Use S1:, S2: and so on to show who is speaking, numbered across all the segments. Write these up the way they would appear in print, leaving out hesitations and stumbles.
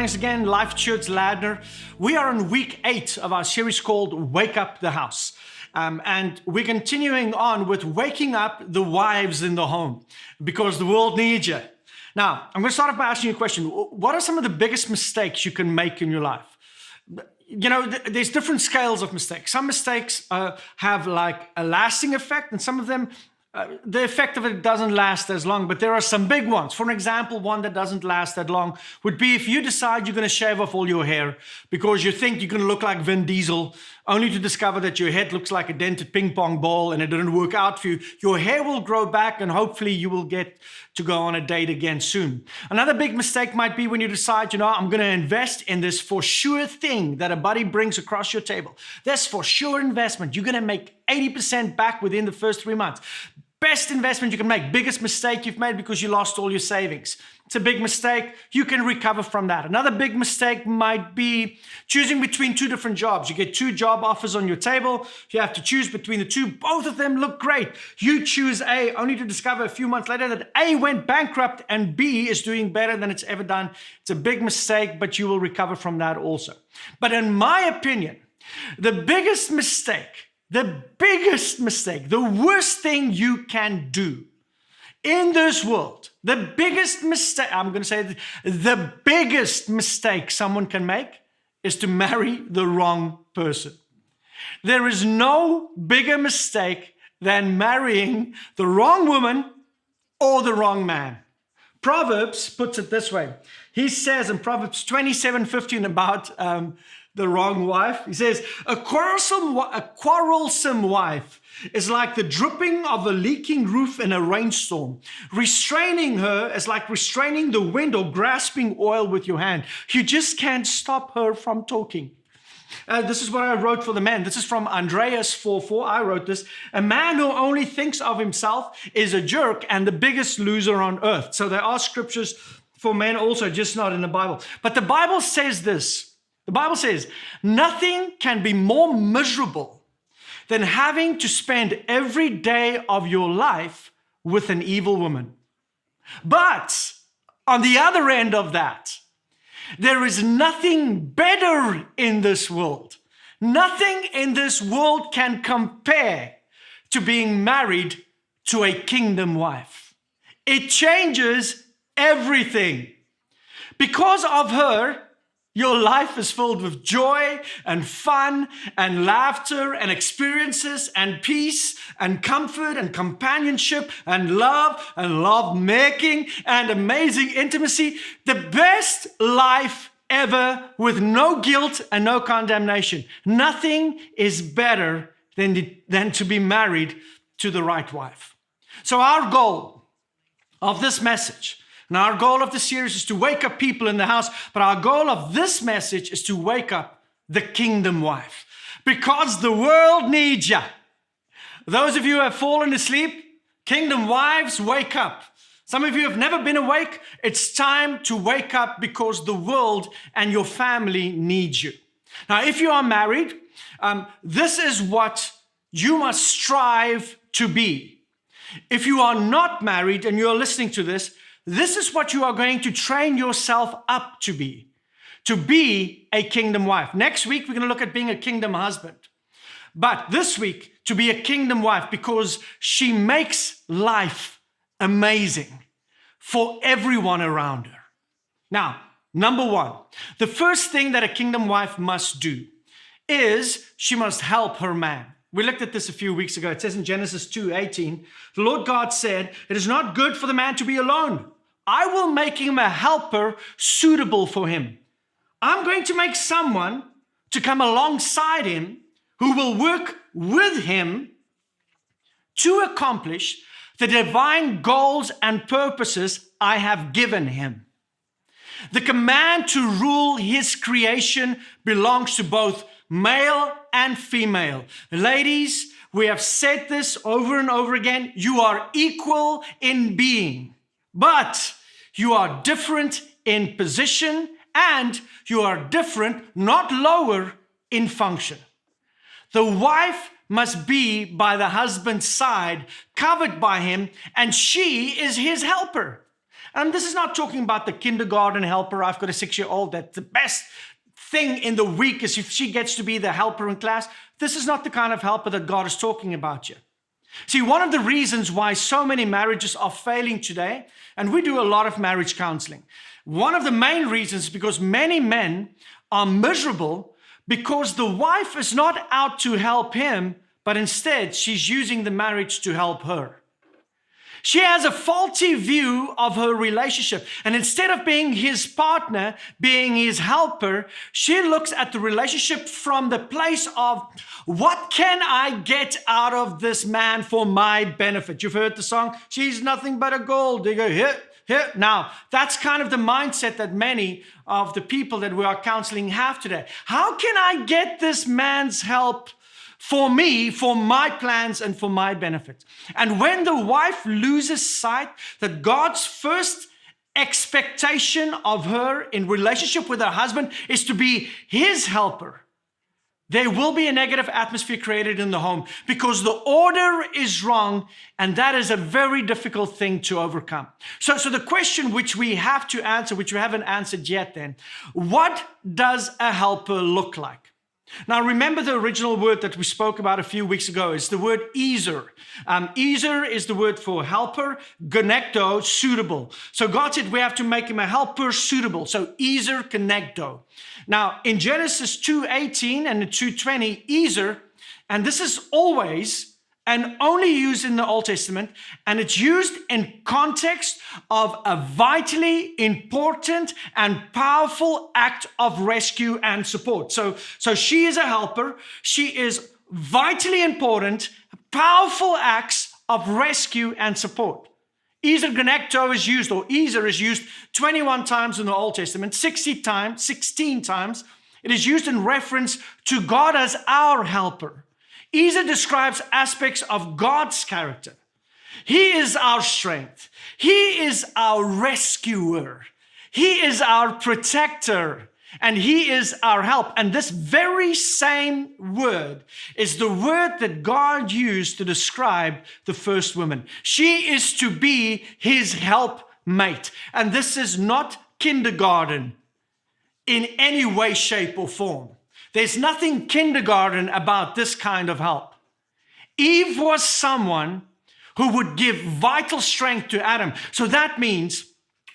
S1: Thanks again, Life Church Ladner. We are on week 8 of our series called Wake Up the House. And we're continuing on with waking up the wives in the home because the world needs you. Now, I'm going to start off by asking you a question. What are some of the biggest mistakes you can make in your life? You know, there's different scales of mistakes. Some mistakes have like a lasting effect, and some of them, the effect of it doesn't last as long, but there are some big ones. For an example, one that doesn't last that long would be if you decide you're going to shave off all your hair because you think you're going to look like Vin Diesel, only to discover that your head looks like a dented ping pong ball and it didn't work out for you. Your hair will grow back and hopefully you will get to go on a date again soon. Another big mistake might be when you decide, I'm going to invest in this for sure thing that a buddy brings across your table. This for sure investment. You're going to make 80% back within the first 3 months. Best investment you can make. Biggest mistake you've made because you lost all your savings. It's a big mistake. You can recover from that. Another big mistake might be choosing between 2 different jobs. You get 2 job offers on your table. You have to choose between the 2. Both of them look great. You choose A only to discover a few months later that A went bankrupt and B is doing better than it's ever done. It's a big mistake, but you will recover from that also. But in my opinion, the biggest mistake, the worst thing you can do in this world, the biggest mistake someone can make is to marry the wrong person. There is no bigger mistake than marrying the wrong woman or the wrong man. Proverbs puts it this way. He says in Proverbs 27:15 about the wrong wife. He says, a quarrelsome wife is like the dripping of a leaking roof in a rainstorm. Restraining her is like restraining the wind or grasping oil with your hand. You just can't stop her from talking. This is what I wrote for the men. This is from Andreas 4:4. I wrote this. A man who only thinks of himself is a jerk and the biggest loser on earth. So there are scriptures for men also, just not in the Bible. But the Bible says this. The Bible says, nothing can be more miserable than having to spend every day of your life with an evil woman. But on the other end of that, there is nothing better in this world. Nothing in this world can compare to being married to a kingdom wife. It changes everything. Because of her, your life is filled with joy and fun and laughter and experiences and peace and comfort and companionship and love making and amazing intimacy. The best life ever with no guilt and no condemnation. Nothing is better than to be married to the right wife. So our goal of this message, and our goal of the series is to wake up people in the house, but our goal of this message is to wake up the kingdom wife. Because the world needs you. Those of you who have fallen asleep, kingdom wives, wake up. Some of you have never been awake. It's time to wake up because the world and your family needs you. Now, if you are married, this is what you must strive to be. If you are not married and you're listening to this, this is what you are going to train yourself up to be a kingdom wife. Next week, we're going to look at being a kingdom husband. But this week, to be a kingdom wife, because she makes life amazing for everyone around her. Now, number 1, the first thing that a kingdom wife must do is she must help her man. We looked at this a few weeks ago. It says in Genesis 2:18, the Lord God said, it is not good for the man to be alone. I will make him a helper suitable for him. I'm going to make someone to come alongside him who will work with him to accomplish the divine goals and purposes I have given him. The command to rule his creation belongs to both male and female. Ladies, we have said this over and over again. You are equal in being, but you are different in position and you are different, not lower, in function. The wife must be by the husband's side, covered by him, and she is his helper. And this is not talking about the kindergarten helper. I've got a 6-year-old that the best thing in the week is if she gets to be the helper in class. This is not the kind of helper that God is talking about here. See, one of the reasons why so many marriages are failing today, and we do a lot of marriage counseling, one of the main reasons is because many men are miserable because the wife is not out to help him, but instead she's using the marriage to help her. She has a faulty view of her relationship. And instead of being his partner, being his helper, she looks at the relationship from the place of, what can I get out of this man for my benefit? You've heard the song, she's nothing but a gold digger. Here. Now, that's kind of the mindset that many of the people that we are counseling have today. How can I get this man's help for me, for my plans, and for my benefit? And when the wife loses sight that God's first expectation of her in relationship with her husband is to be his helper, there will be a negative atmosphere created in the home because the order is wrong, and that is a very difficult thing to overcome. So the question which we have to answer, which we haven't answered yet then, what does a helper look like? Now, remember the original word that we spoke about a few weeks ago is the word ezer. Ezer is the word for helper, gonecto, suitable. So God said we have to make him a helper suitable. So ezer, gonecto. Now, in Genesis 2:18 and 2:20, ezer, and this is always and only used in the Old Testament, and it's used in context of a vitally important and powerful act of rescue and support. So she is a helper. She is vitally important, powerful acts of rescue and support. Ezer gonecto is used, or ezer is used 21 times in the Old Testament, 16 times. It is used in reference to God as our helper. Ezer describes aspects of God's character. He is our strength. He is our rescuer. He is our protector. And he is our help. And this very same word is the word that God used to describe the first woman. She is to be his helpmate. And this is not kindergarten in any way, shape, or form. There's nothing kindergarten about this kind of help. Eve was someone who would give vital strength to Adam. So that means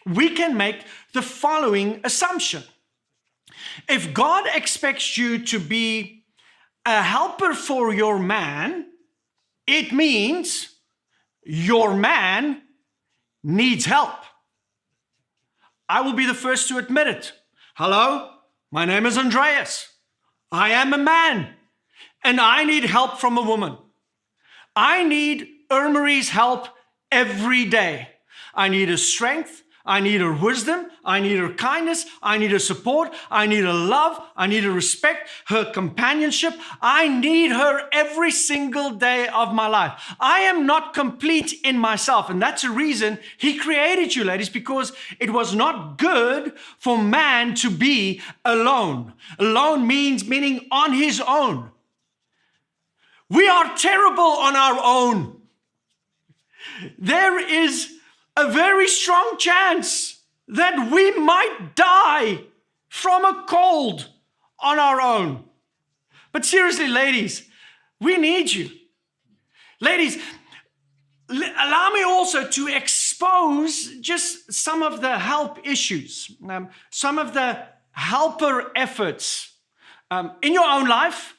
S1: we can make the following assumption. If God expects you to be a helper for your man, it means your man needs help. I will be the first to admit it. Hello, my name is Andreas. I am a man, and I need help from a woman. I need Irmary's help every day. I need her strength. I need her wisdom. I need her kindness. I need her support. I need her love. I need her respect, her companionship. I need her every single day of my life. I am not complete in myself. And that's the reason he created you, ladies, because it was not good for man to be alone. Alone meaning on his own. We are terrible on our own. There is a very strong chance that we might die from a cold on our own. But seriously, ladies, we need you. Ladies, allow me also to expose just some of the help issues, some of the helper efforts in your own life,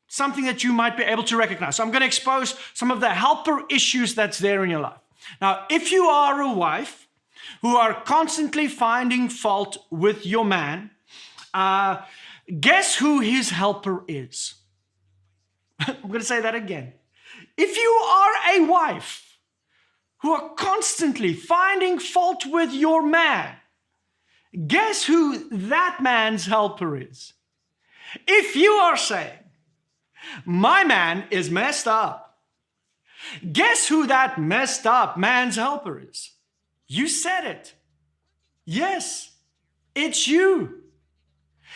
S1: something that you might be able to recognize. So I'm going to expose some of the helper issues that's there in your life. Now, if you are a wife who are constantly finding fault with your man, guess who his helper is? I'm going to say that again. If you are a wife who are constantly finding fault with your man, guess who that man's helper is? If you are saying, my man is messed up, guess who that messed up man's helper is? You said it. Yes, it's you.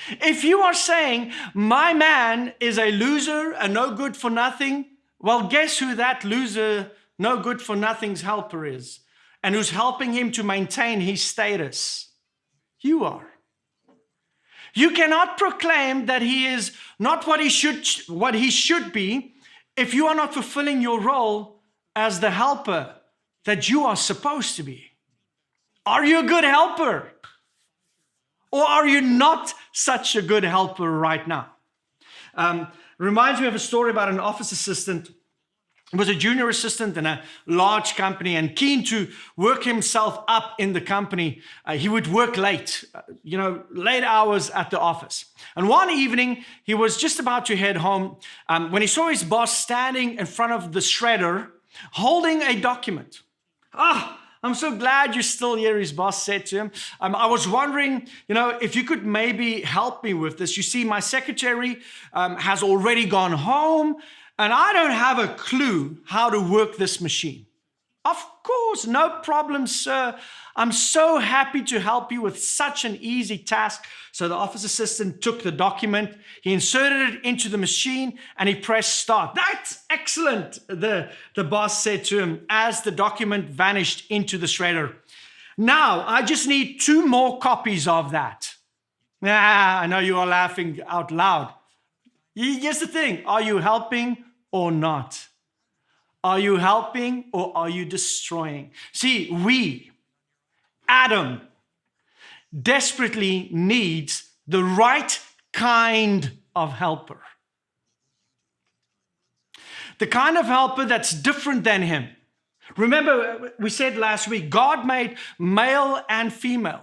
S1: If you are saying, my man is a loser, a no good for nothing, well, guess who that loser, no good for nothing's helper is? and who's helping him to maintain his status? You are. You cannot proclaim that he is not what he should be if you are not fulfilling your role as the helper that you are supposed to be. Are you a good helper? Or are you not such a good helper right now? Reminds me of a story about an office assistant. He was a junior assistant in a large company and keen to work himself up in the company. He would work late, late hours at the office. And one evening, he was just about to head home when he saw his boss standing in front of the shredder holding a document. I'm so glad you're still here, his boss said to him. I was wondering, if you could maybe help me with this. You see, my secretary has already gone home, and I don't have a clue how to work this machine. Of course, no problem, sir. I'm so happy to help you with such an easy task. So the office assistant took the document, he inserted it into the machine, and he pressed start. That's excellent, the boss said to him as the document vanished into the shredder. Now, I just need 2 more copies of that. I know you are laughing out loud. Here's the thing, are you helping or not? Are you helping or are you destroying? See, Adam, desperately needs the right kind of helper. The kind of helper that's different than him. Remember, we said last week, God made male and female.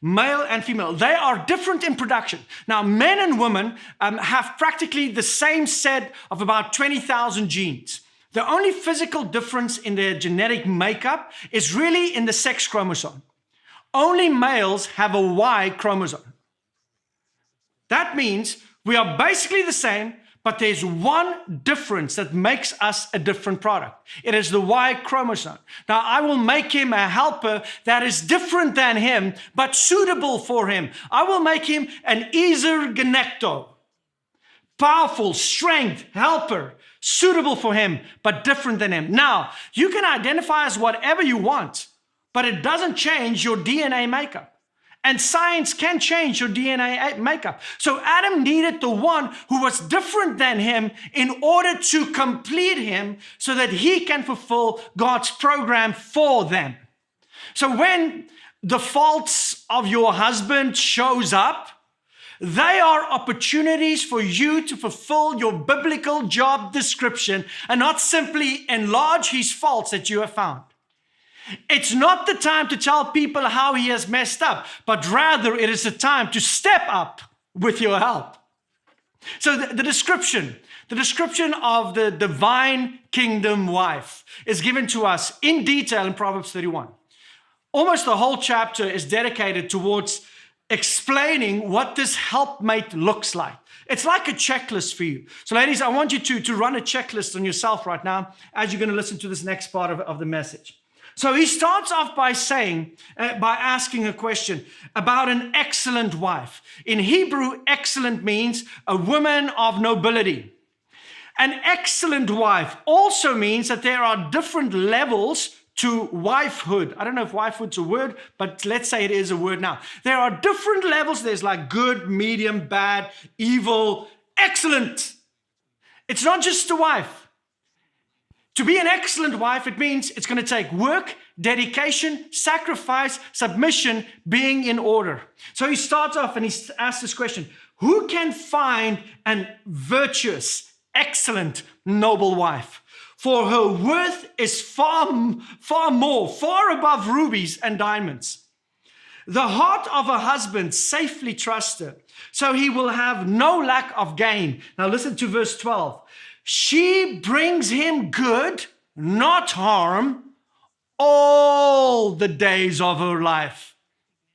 S1: Male and female, they are different in production. Now, men and women have practically the same set of about 20,000 genes. The only physical difference in their genetic makeup is really in the sex chromosome. Only males have a Y chromosome. That means we are basically the same, but there's one difference that makes us a different product. It is the Y chromosome. Now, I will make him a helper that is different than him, but suitable for him. I will make him an Ezer Genecto. Powerful, strength, helper, suitable for him, but different than him. Now, you can identify as whatever you want, but it doesn't change your DNA makeup. And science can change your DNA makeup. So Adam needed the one who was different than him in order to complete him so that he can fulfill God's program for them. So when the faults of your husband shows up, they are opportunities for you to fulfill your biblical job description and not simply enlarge his faults that you have found. It's not the time to tell people how he has messed up, but rather it is the time to step up with your help. So the description of the divine kingdom wife is given to us in detail in Proverbs 31. Almost the whole chapter is dedicated towards explaining what this helpmate looks like. It's like a checklist for you. So ladies, I want you to run a checklist on yourself right now as you're going to listen to this next part of the message. So he starts off by asking a question about an excellent wife. In Hebrew, excellent means a woman of nobility. An excellent wife also means that there are different levels to wifehood. I don't know if wifehood's a word, but let's say it is a word now. There are different levels. There's like good, medium, bad, evil, excellent. It's not just a wife. To be an excellent wife, it means it's going to take work, dedication, sacrifice, submission, being in order. So he starts off and he asks this question: who can find an virtuous, excellent, noble wife? For her worth is far above rubies and diamonds. The heart of a husband safely trusts her, so he will have no lack of gain. Now listen to verse 12. She brings him good, not harm, all the days of her life.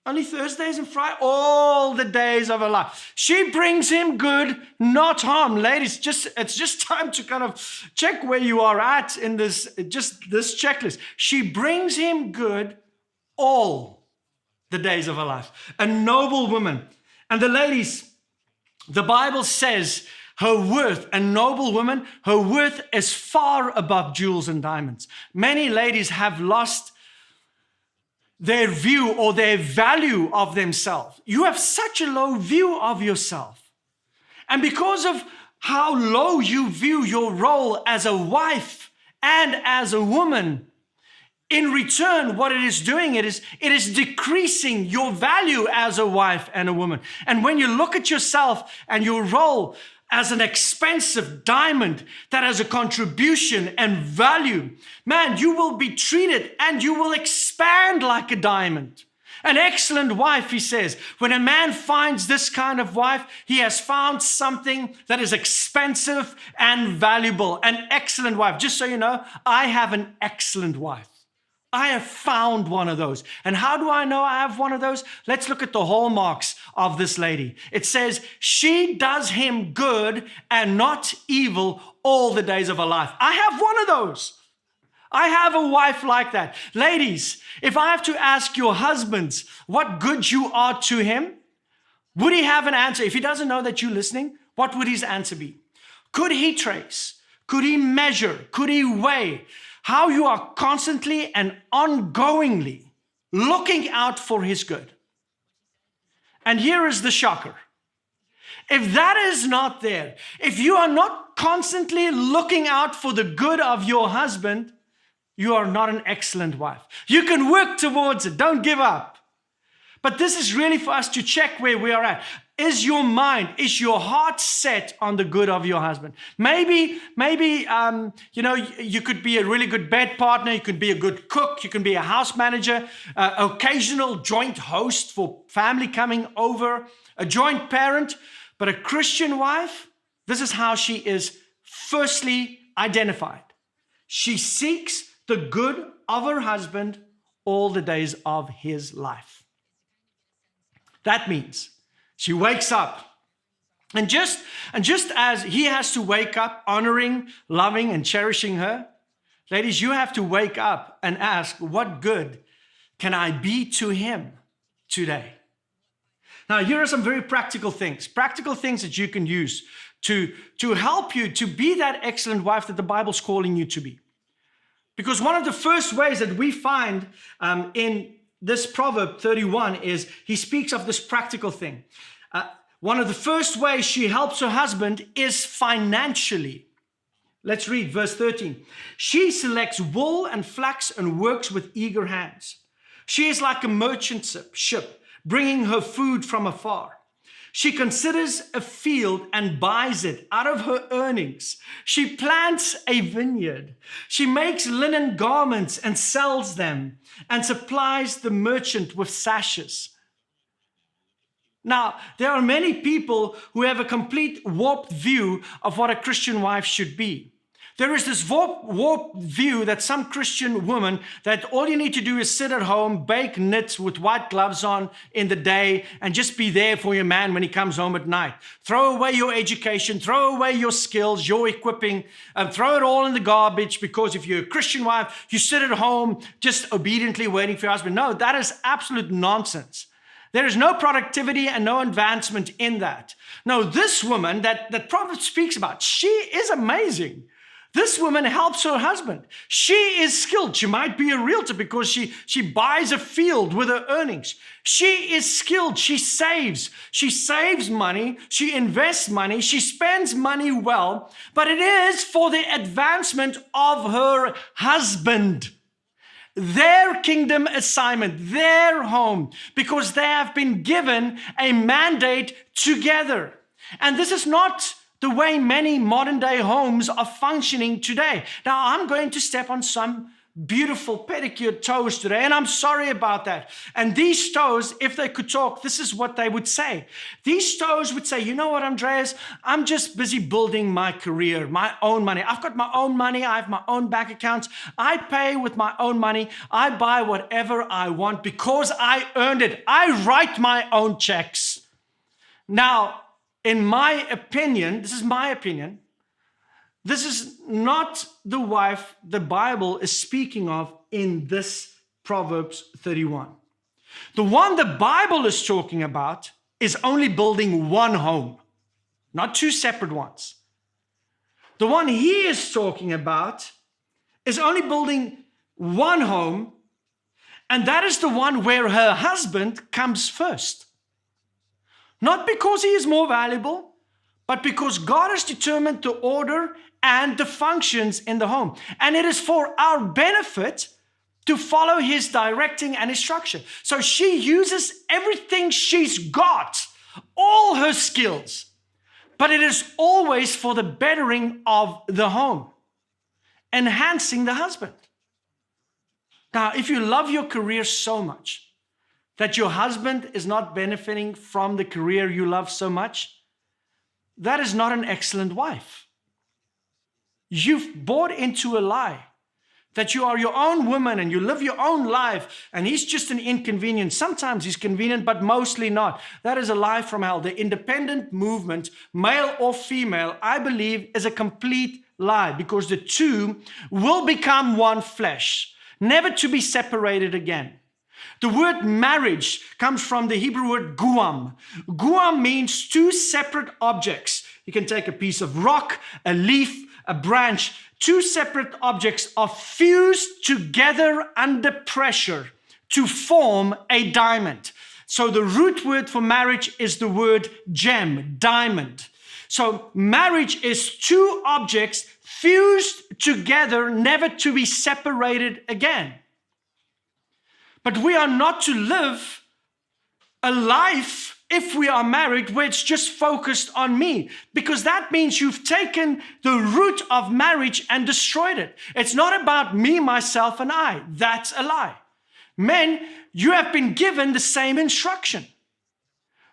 S1: Only Thursdays and Fridays, all the days of her life. She brings him good, not harm. Ladies, it's just time to kind of check where you are at in this checklist. She brings him good all the days of her life. A noble woman. And the ladies, the Bible says, her worth, a noble woman, her worth is far above jewels and diamonds. Many ladies have lost their view or their value of themselves. You have such a low view of yourself. And because of how low you view your role as a wife and as a woman, in return, what it is doing, it is decreasing your value as a wife and a woman. And when you look at yourself and your role as an expensive diamond that has a contribution and value, man, you will be treated and you will expand like a diamond. An excellent wife, he says, when a man finds this kind of wife, he has found something that is expensive and valuable. An excellent wife. Just so you know, I have an excellent wife. I have found one of those. And how do I know I have one of those? Let's look at the hallmarks of this lady. It says, she does him good and not evil all the days of her life. I have one of those. I have a wife like that. Ladies, if I have to ask your husbands what good you are to him, would he have an answer? If he doesn't know that you're listening, what would his answer be? Could he trace? Could he measure? Could he weigh how you are constantly and ongoingly looking out for his good? And here is the shocker. If that is not there, if you are not constantly looking out for the good of your husband, you are not an excellent wife. You can work towards it. Don't give up. But this is really for us to check where we are at. Is your mind, is your heart set on the good of your husband? Maybe, you could be a really good bed partner. You could be a good cook. You can be a house manager, occasional joint host for family coming over, a joint parent. But a Christian wife, this is how she is firstly identified. She seeks the good of her husband all the days of his life. That means she wakes up, and just as he has to wake up honoring, loving, and cherishing her, ladies, you have to wake up and ask, what good can I be to him today? Now, here are some very practical things that you can use to help you to be that excellent wife that the Bible's calling you to be. Because one of the first ways that we find in this Proverb 31 is he speaks of this practical thing. One of the first ways she helps her husband is financially. Let's read verse 13. She selects wool and flax and works with eager hands. She is like a merchant ship, bringing her food from afar. She considers a field and buys it out of her earnings. She plants a vineyard. She makes linen garments and sells them and supplies the merchant with sashes. Now, there are many people who have a complete warped view of what a Christian wife should be. There is this warped view that some Christian woman, that all you need to do is sit at home, bake, knit with white gloves on in the day, and just be there for your man when he comes home at night. Throw away your education, throw away your skills, your equipping, and throw it all in the garbage, because if you're a Christian wife, you sit at home just obediently waiting for your husband. No, that is absolute nonsense. There is no productivity and no advancement in that. No, this woman that Proverbs speaks about, she is amazing. This woman helps her husband. She is skilled. She might be a realtor because she buys a field with her earnings. She is skilled. She saves. She saves money. She invests money. She spends money well. But it is for the advancement of her husband. Their kingdom assignment, their home, because they have been given a mandate together. And this is not the way many modern day homes are functioning today. Now, I'm going to step on some beautiful pedicured toes today, and I'm sorry about that. And these toes, if they could talk, this is what they would say. These toes would say, you know what, Andreas, I'm just busy building my career, my own money. I've got my own money. I have my own bank accounts. I pay with my own money. I buy whatever I want because I earned it. I write my own checks. Now, in my opinion, this is my opinion, this is not the wife the Bible is speaking of in this Proverbs 31. The one the Bible is talking about is only building one home, not two separate ones. The one he is talking about is only building one home, And that is the one where her husband comes first. Not because he is more valuable, but because God has determined the order and the functions in the home. And it is for our benefit to follow his directing and instruction. So she uses everything she's got, all her skills, but it is always for the bettering of the home, enhancing the husband. Now, if you love your career so much that your husband is not benefiting from the career you love so much, that is not an excellent wife. You've bought into a lie that you are your own woman and you live your own life and he's just an inconvenience. Sometimes he's convenient, but mostly not. That is a lie from hell. The independent movement, male or female, I believe is a complete lie, because the two will become one flesh, never to be separated again. The word marriage comes from the Hebrew word guam. Guam means two separate objects. You can take a piece of rock, a leaf, a branch. Two separate objects are fused together under pressure to form a diamond. So the root word for marriage is the word gem, diamond. So marriage is two objects fused together, never to be separated again. But we are not to live a life, if we are married, where it's just focused on me, because that means you've taken the root of marriage and destroyed it. It's not about me, myself, and I. That's a lie. Men, you have been given the same instruction.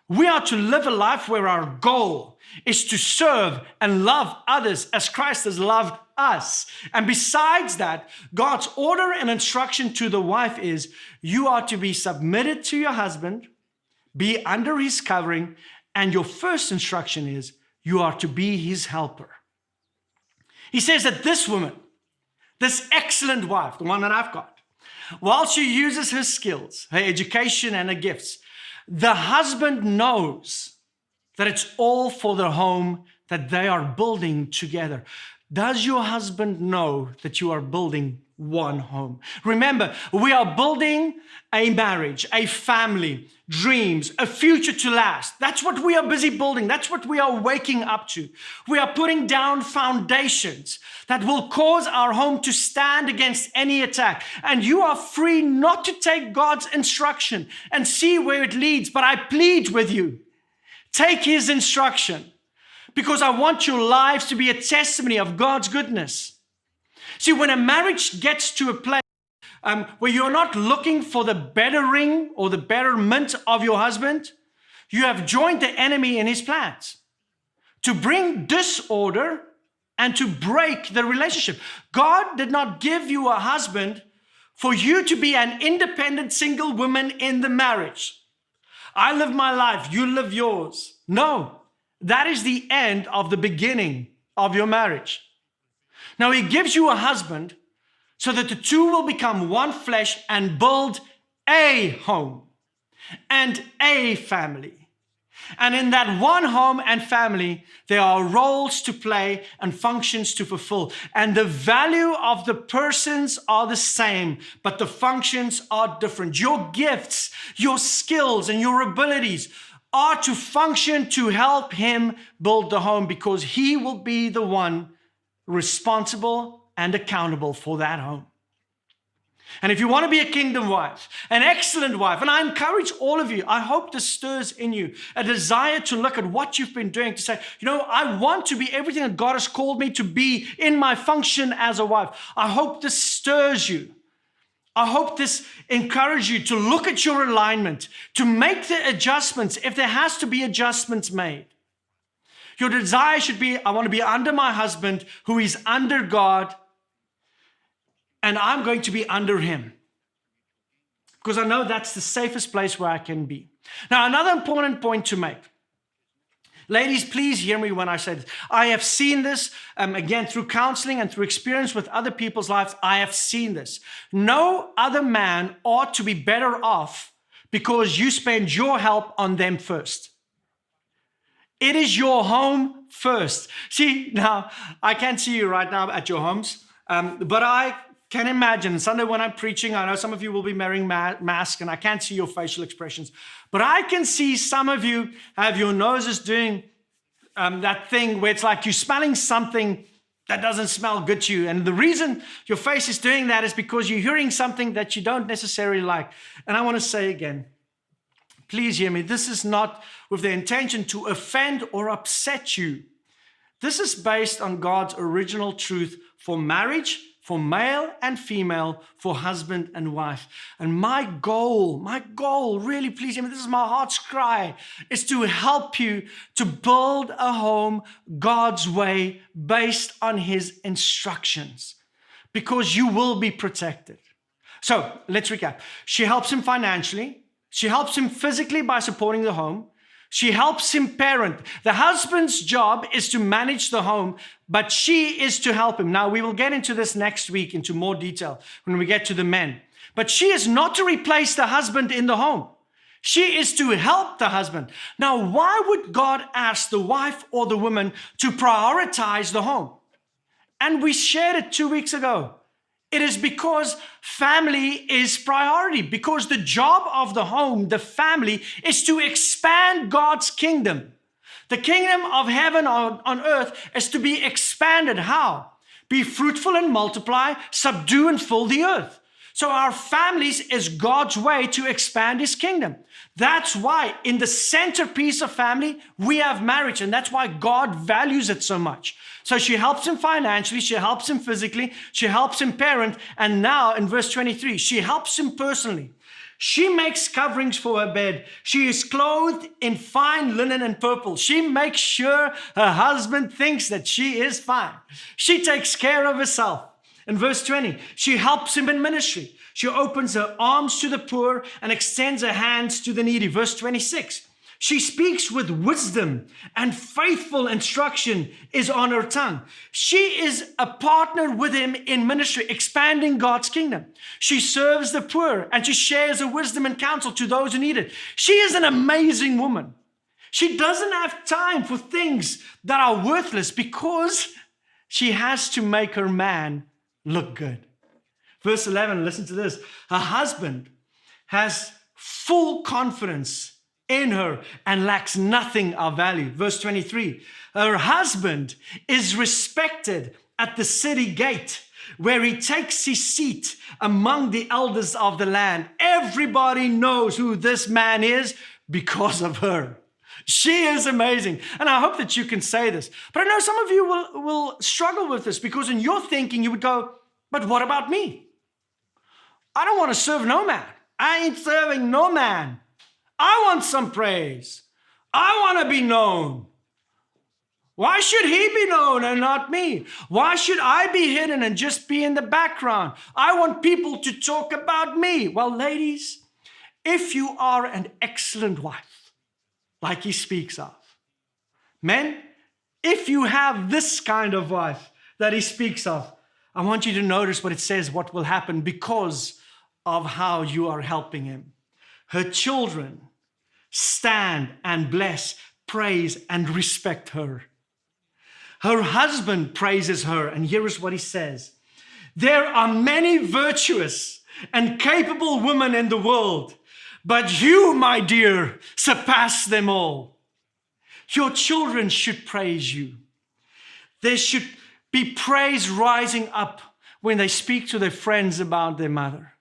S1: We are to live a life where our goal is to serve and love others as Christ has loved us. And besides that, God's order and instruction to the wife is you are to be submitted to your husband, be under his covering, and your first instruction is you are to be his helper. He says that this woman, this excellent wife, the one that I've got, while she uses her skills, her education, and her gifts, the husband knows that it's all for the home that they are building together. Does your husband know that you are building one home? Remember, we are building a marriage, a family, dreams, a future to last. That's what we are busy building. That's what we are waking up to. We are putting down foundations that will cause our home to stand against any attack. And you are free not to take God's instruction and see where it leads. But I plead with you, take his instruction, because I want your lives to be a testimony of God's goodness. See, when a marriage gets to a place where you're not looking for the bettering or the betterment of your husband, you have joined the enemy in his plans to bring disorder and to break the relationship. God did not give you a husband for you to be an independent single woman in the marriage. I live my life, you live yours. No, that is the end of the beginning of your marriage. Now, he gives you a husband so that the two will become one flesh and build a home and a family. And in that one home and family, there are roles to play and functions to fulfill. And the value of the persons are the same, but the functions are different. Your gifts, your skills, and your abilities are to function to help him build the home, because he will be the one responsible and accountable for that home. And if you want to be a kingdom wife, an excellent wife, and I encourage all of you, I hope this stirs in you a desire to look at what you've been doing, to say, I want to be everything that God has called me to be in my function as a wife. I hope this stirs you. I hope this encourages you to look at your alignment, to make the adjustments if there has to be adjustments made. Your desire should be, I want to be under my husband who is under God, and I'm going to be under him, because I know that's the safest place where I can be. Now, another important point to make. Ladies, please hear me when I say this. I have seen this, again, through counseling and through experience with other people's lives. I have seen this. No other man ought to be better off because you spend your help on them first. It is your home first. See, now, I can't see you right now at your homes, but I can imagine Sunday when I'm preaching, I know some of you will be wearing masks and I can't see your facial expressions, but I can see some of you have your noses doing that thing where it's like you're smelling something that doesn't smell good to you. And the reason your face is doing that is because you're hearing something that you don't necessarily like. And I want to say again, please hear me. This is not with the intention to offend or upset you. This is based on God's original truth for marriage, for male and female, for husband and wife. And my goal, really, please hear me, this is my heart's cry, is to help you to build a home God's way based on His instructions, because you will be protected. So let's recap. She helps him financially. She helps him physically by supporting the home. She helps him parent. The husband's job is to manage the home, but she is to help him. Now, we will get into this next week into more detail when we get to the men. But she is not to replace the husband in the home. She is to help the husband. Now, why would God ask the wife or the woman to prioritize the home? And we shared it 2 weeks ago. It is because family is priority, because the job of the home, the family, is to expand God's kingdom. The kingdom of heaven on earth is to be expanded. How? Be fruitful and multiply, subdue and fill the earth. So our families is God's way to expand His kingdom. That's why in the centerpiece of family, we have marriage. And that's why God values it so much. So she helps him financially. She helps him physically. She helps him parent. And now in verse 23, she helps him personally. She makes coverings for her bed. She is clothed in fine linen and purple. She makes sure her husband thinks that she is fine. She takes care of herself. In verse 20, she helps him in ministry. She opens her arms to the poor and extends her hands to the needy. Verse 26, she speaks with wisdom and faithful instruction is on her tongue. She is a partner with him in ministry, expanding God's kingdom. She serves the poor and she shares her wisdom and counsel to those who need it. She is an amazing woman. She doesn't have time for things that are worthless because she has to make her man look good. Verse 11, listen to this. Her husband has full confidence in her and lacks nothing of value. Verse 23, her husband is respected at the city gate where he takes his seat among the elders of the land. Everybody knows who this man is because of her. She is amazing. And I hope that you can say this. But I know some of you will struggle with this because in your thinking you would go, but what about me? I don't want to serve no man. I ain't serving no man. I want some praise. I want to be known. Why should he be known and not me? Why should I be hidden and just be in the background? I want people to talk about me. Well, ladies, if you are an excellent wife, like he speaks of, men, if you have this kind of wife that he speaks of, I want you to notice what it says, what will happen because of how you are helping him. Her children stand and bless, praise, and respect her. Her husband praises her, and here is what he says. There are many virtuous and capable women in the world, but you, my dear, surpass them all. Your children should praise you. There should be praise rising up when they speak to their friends about their mother.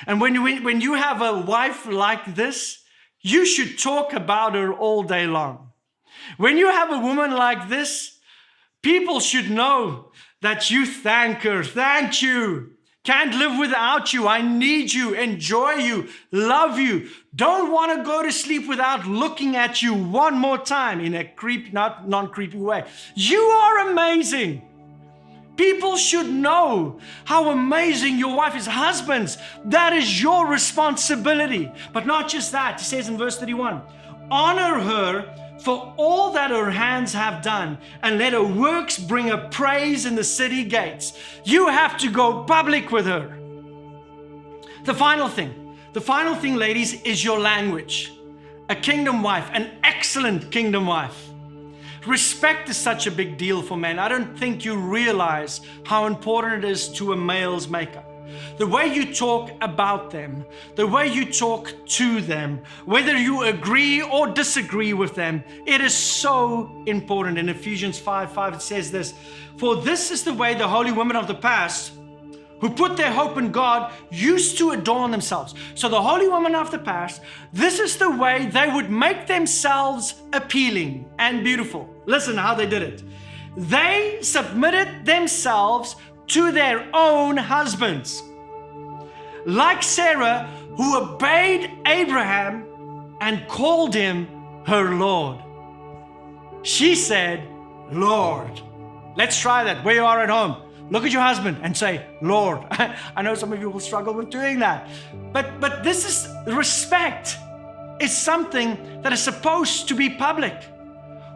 S1: And when you have a wife like this, you should talk about her all day long. When you have a woman like this, people should know that you thank her. Thank you. Can't live without you. I need you, enjoy you, love you. Don't want to go to sleep without looking at you one more time in a non-creepy way. You are amazing. People should know how amazing your wife is. Husbands, that is your responsibility. But not just that. He says in verse 31, honor her for all that her hands have done, and let her works bring her praise in the city gates. You have to go public with her. The final thing, ladies, is your language. A kingdom wife, an excellent kingdom wife. Respect is such a big deal for men. I don't think you realize how important it is to a male's makeup. The way you talk about them, the way you talk to them, whether you agree or disagree with them, it is so important. In Ephesians 5:5 it says this, "For this is the way the holy women of the past, who put their hope in God, used to adorn themselves." So the holy women of the past, this is the way they would make themselves appealing and beautiful. Listen how they did it. They submitted themselves to their own husbands, like Sarah, who obeyed Abraham and called him her Lord. She said, "Lord." Let's try that where you are at home. Look at your husband and say, "Lord." I know some of you will struggle with doing that. But this is respect. It's something that is supposed to be public.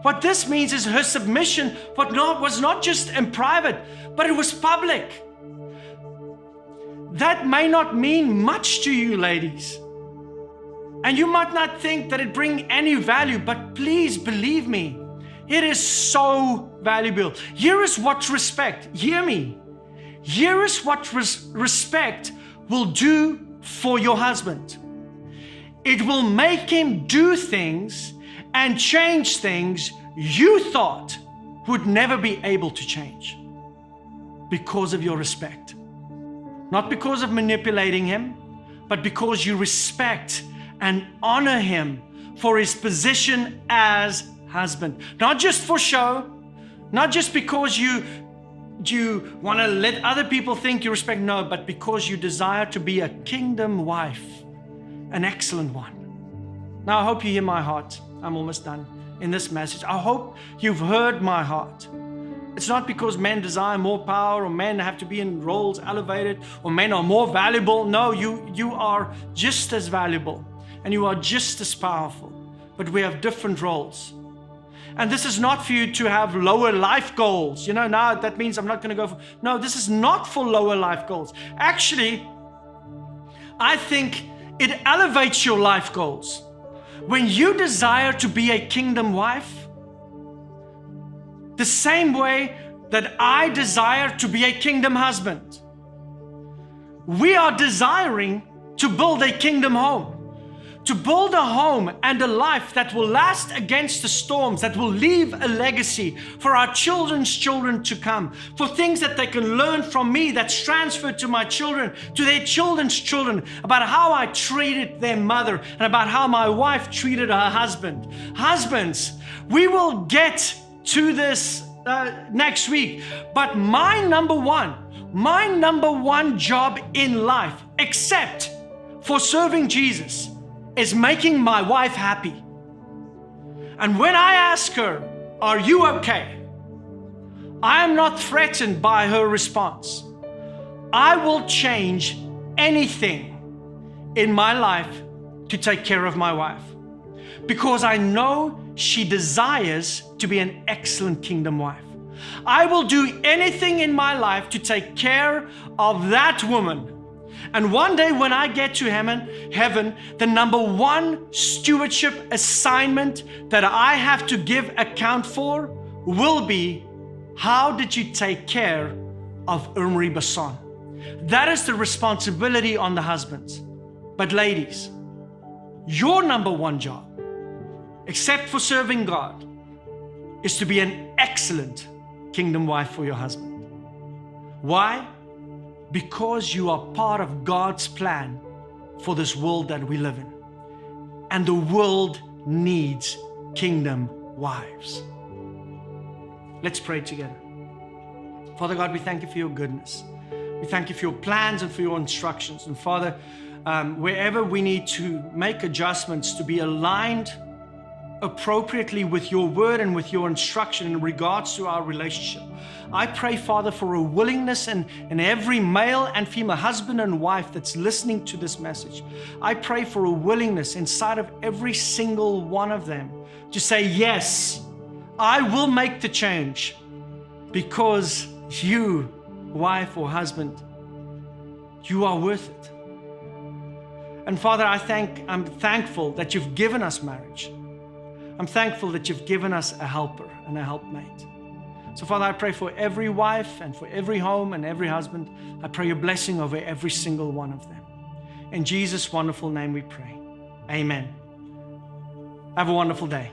S1: What this means is her submission was not just in private, but it was public. That may not mean much to you, ladies. And you might not think that it brings any value, but please believe me, it is so valuable. Here is what respect, hear me. Here is what respect will do for your husband. It will make him do things and change things you thought would never be able to change because of your respect. Not because of manipulating him, but because you respect and honor him for his position as husband. Not just for show, not just because you want to let other people think you respect, no, but because you desire to be a kingdom wife, an excellent one. Now I hope you hear my heart. I'm almost done in this message. I hope you've heard my heart. It's not because men desire more power or men have to be in roles elevated or men are more valuable. No, you are just as valuable and you are just as powerful, but we have different roles. And this is not for you to have lower life goals. Now that means I'm not going to go for... No, this is not for lower life goals. Actually, I think it elevates your life goals. When you desire to be a kingdom wife, the same way that I desire to be a kingdom husband, we are desiring to build a kingdom home. To build a home and a life that will last against the storms, that will leave a legacy for our children's children to come, for things that they can learn from me that's transferred to my children, to their children's children, about how I treated their mother and about how my wife treated her husband. Husbands, we will get to this next week, but my number one job in life, except for serving Jesus, is making my wife happy. And when I ask her, "Are you okay?" I am not threatened by her response. I will change anything in my life to take care of my wife, because I know she desires to be an excellent kingdom wife. I will do anything in my life to take care of that woman. And one day when I get to heaven, the number one stewardship assignment that I have to give account for will be, how did you take care of Andreas Basson? That is the responsibility on the husbands. But ladies, your number one job, except for serving God, is to be an excellent kingdom wife for your husband. Why? Because you are part of God's plan for this world that we live in. And the world needs kingdom wives. Let's pray together. Father God, we thank you for your goodness. We thank you for your plans and for your instructions. And Father, wherever we need to make adjustments to be aligned appropriately with your word and with your instruction in regards to our relationship, I pray, Father, for a willingness in every male and female, husband and wife that's listening to this message. I pray for a willingness inside of every single one of them to say, yes, I will make the change, because you, wife or husband, you are worth it. And Father, I'm thankful that you've given us marriage. I'm thankful that you've given us a helper and a helpmate. So Father, I pray for every wife and for every home and every husband. I pray your blessing over every single one of them. In Jesus' wonderful name we pray. Amen. Have a wonderful day.